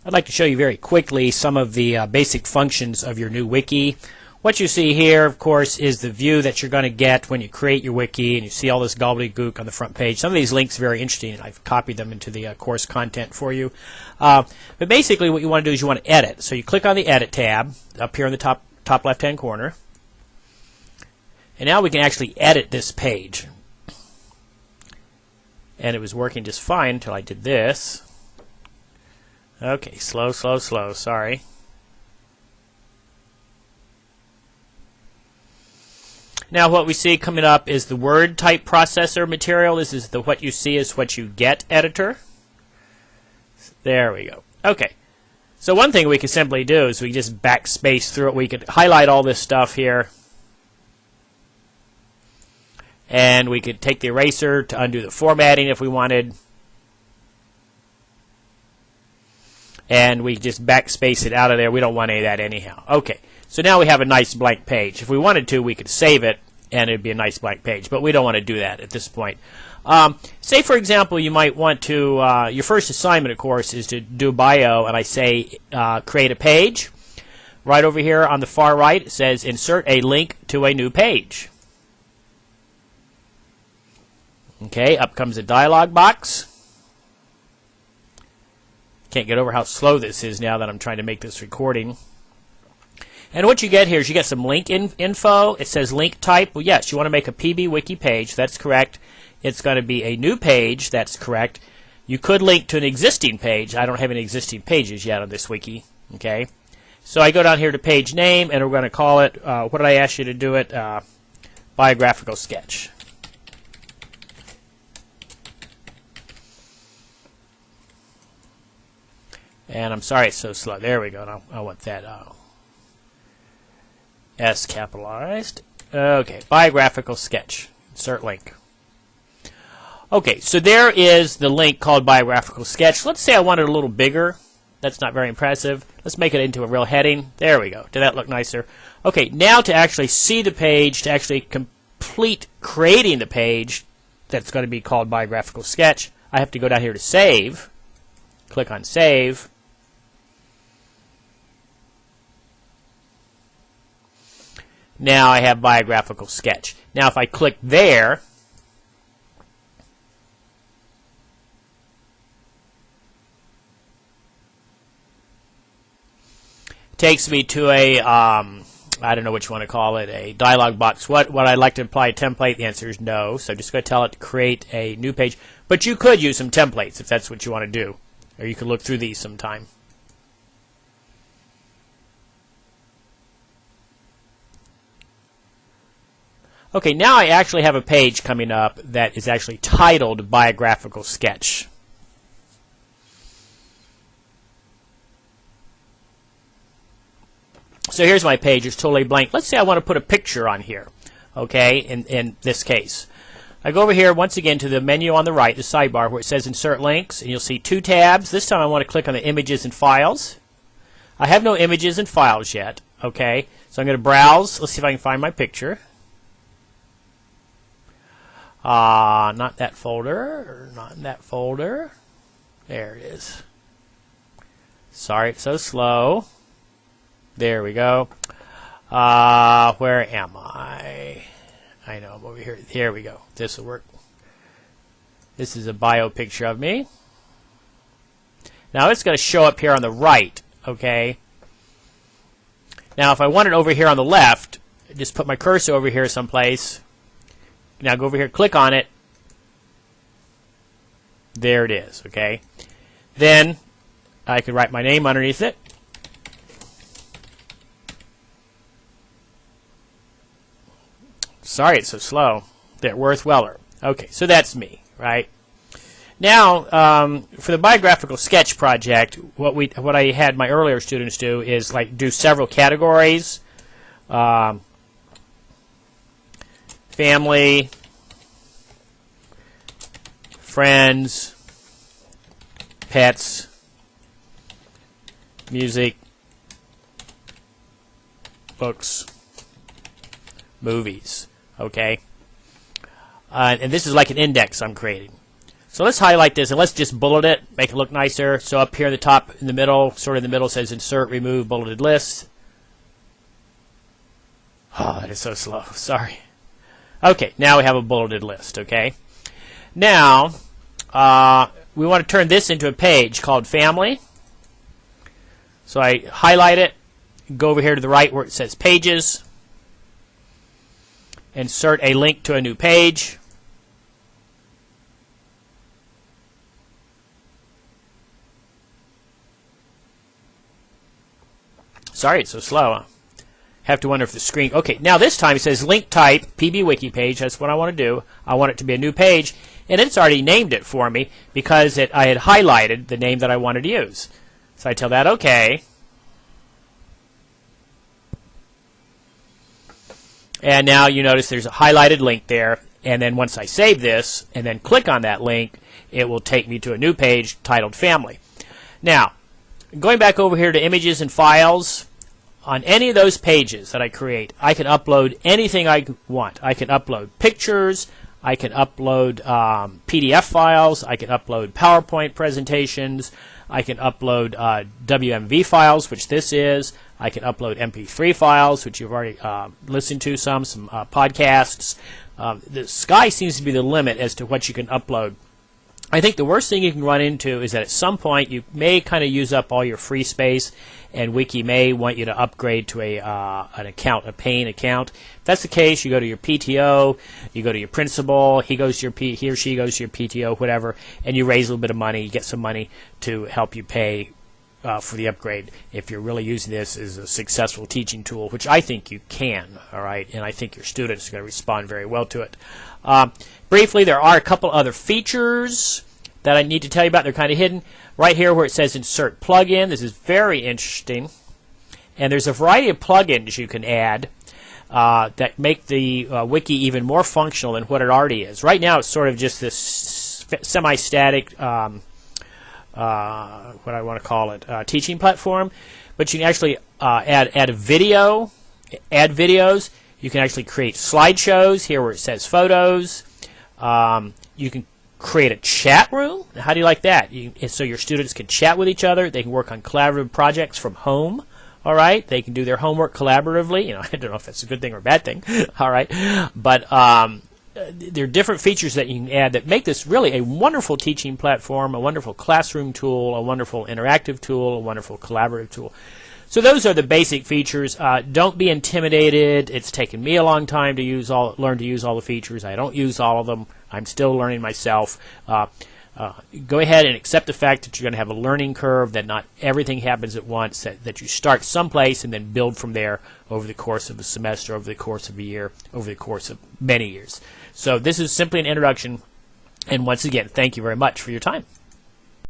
I'd like to show you very quickly some of the basic functions of your new wiki. What you see here, of course, is the view that you're going to get when you create your wiki, and you see all this gobbledygook on the front page. Some of these links are very interesting, and I've copied them into the course content for you. But basically what you want to do is you want to edit. So you click on the Edit tab up here in the top left-hand corner. And now we can actually edit this page. And it was working just fine until I did this. Okay, slow, sorry. Now what we see coming up is the word type processor material. This is the what you see is what you get editor. There we go. Okay. So one thing we could simply do is we just backspace through it. We could highlight all this stuff here. And we could take the eraser to undo the formatting if we wanted. And we just backspace it out of there. We don't want any of that anyhow. Okay, so now we have a nice blank page. If we wanted to, we could save it, and it'd be a nice blank page. But we don't want to do that at this point. Say, for example, you might want to, your first assignment, of course, is to do bio, and I say create a page. Right over here on the far right, it says insert a link to a new page. Okay, up comes a dialog box. Can't get over how slow this is now that I'm trying to make this recording. And what you get here is you get some link info. It says link type. Well, yes, you want to make a PB Wiki page. That's correct. It's going to be a new page. That's correct. You could link to an existing page. I don't have any existing pages yet on this wiki. Okay, so I go down here to page name, and we're going to call it, what did I ask you to do it? Biographical sketch. And I'm sorry it's so slow. There we go. And I want that S capitalized. Okay, biographical sketch. Insert link. Okay, so there is the link called biographical sketch. Let's say I want it a little bigger. That's not very impressive. Let's make it into a real heading. There we go. Did that look nicer? Okay, now to actually see the page, to actually complete creating the page that's going to be called biographical sketch, I have to go down here to save. Click on save. Now I have biographical sketch. Now if I click there, it takes me to a, I don't know what you want to call it, a dialog box. What I'd like to apply a template? The answer is no. So I'm just going to tell it to create a new page. But you could use some templates if that's what you want to do. Or you could look through these sometime. Okay, now I actually have a page coming up that is actually titled Biographical Sketch. So here's my page. It's totally blank. Let's say I want to put a picture on here, okay, in this case. I go over here once again to the menu on the right, the sidebar, where it says Insert Links, and you'll see two tabs. This time I want to click on the Images and Files. I have no images and files yet, okay, so I'm going to browse. Let's see if I can find my picture. Not that folder, not in that folder. There it is. Sorry, it's so slow. There we go. Where am I? I know I'm over here. Here we go. This will work. This is a bio picture of me. Now it's going to show up here on the right, okay? Now if I want it over here on the left, just put my cursor over here someplace. Now go over here, click on it. There it is, okay? Then I could write my name underneath it. Sorry it's so slow. There, Worth Weller. Okay, so that's me, right? Now, for the biographical sketch project, what I had my earlier students do is like do several categories. Family, friends, pets, music, books, movies, okay? And this is like an index I'm creating. So let's highlight this and let's just bullet it, make it look nicer. So up here in the top, in the middle, sort of in the middle, says Insert, Remove, Bulleted List. Oh, that is so slow. Sorry. Okay, now we have a bulleted list, okay? Now, we want to turn this into a page called Family. So I highlight it, go over here to the right where it says Pages, insert a link to a new page. Sorry, it's so slow. Have to wonder if the screen... Okay, now this time it says link type, PB Wiki page. That's what I want to do. I want it to be a new page. And it's already named it for me because I had highlighted the name that I wanted to use. So I tell that OK. And now you notice there's a highlighted link there. And then once I save this and then click on that link, it will take me to a new page titled Family. Now, going back over here to Images and Files, on any of those pages that I create, I can upload anything I want. I can upload pictures, I can upload PDF files, I can upload PowerPoint presentations, I can upload WMV files, which this is, I can upload MP3 files, which you've already listened to some podcasts. The sky seems to be the limit as to what you can upload. I think the worst thing you can run into is that at some point you may kind of use up all your free space, and Wiki may want you to upgrade to an account, a paying account. If that's the case, you go to your PTO, you go to your principal, he or she goes to your PTO, whatever, and you raise a little bit of money, you get some money to help you pay for the upgrade if you're really using this as a successful teaching tool, which I think you can, all right, and I think your students are going to respond very well to it. Briefly, there are a couple other features that I need to tell you about. They're kind of hidden. Right here where it says Insert Plugin, this is very interesting. And there's a variety of plugins you can add that make the wiki even more functional than what it already is. Right now it's sort of just this semi-static, what I want to call it, teaching platform. But you can actually add a video, add videos. You can actually create slideshows here where it says photos. You can create a chat room. How do you like that? So your students can chat with each other. They can work on collaborative projects from home. All right, they can do their homework collaboratively. I don't know if that's a good thing or a bad thing. All right, but there are different features that you can add that make this really a wonderful teaching platform, a wonderful classroom tool, a wonderful interactive tool, a wonderful collaborative tool. So those are the basic features. Don't be intimidated. It's taken me a long time to learn to use all the features. I don't use all of them. I'm still learning myself. Go ahead and accept the fact that you're going to have a learning curve, that not everything happens at once, that you start someplace and then build from there over the course of a semester, over the course of a year, over the course of many years. So this is simply an introduction. And once again, thank you very much for your time.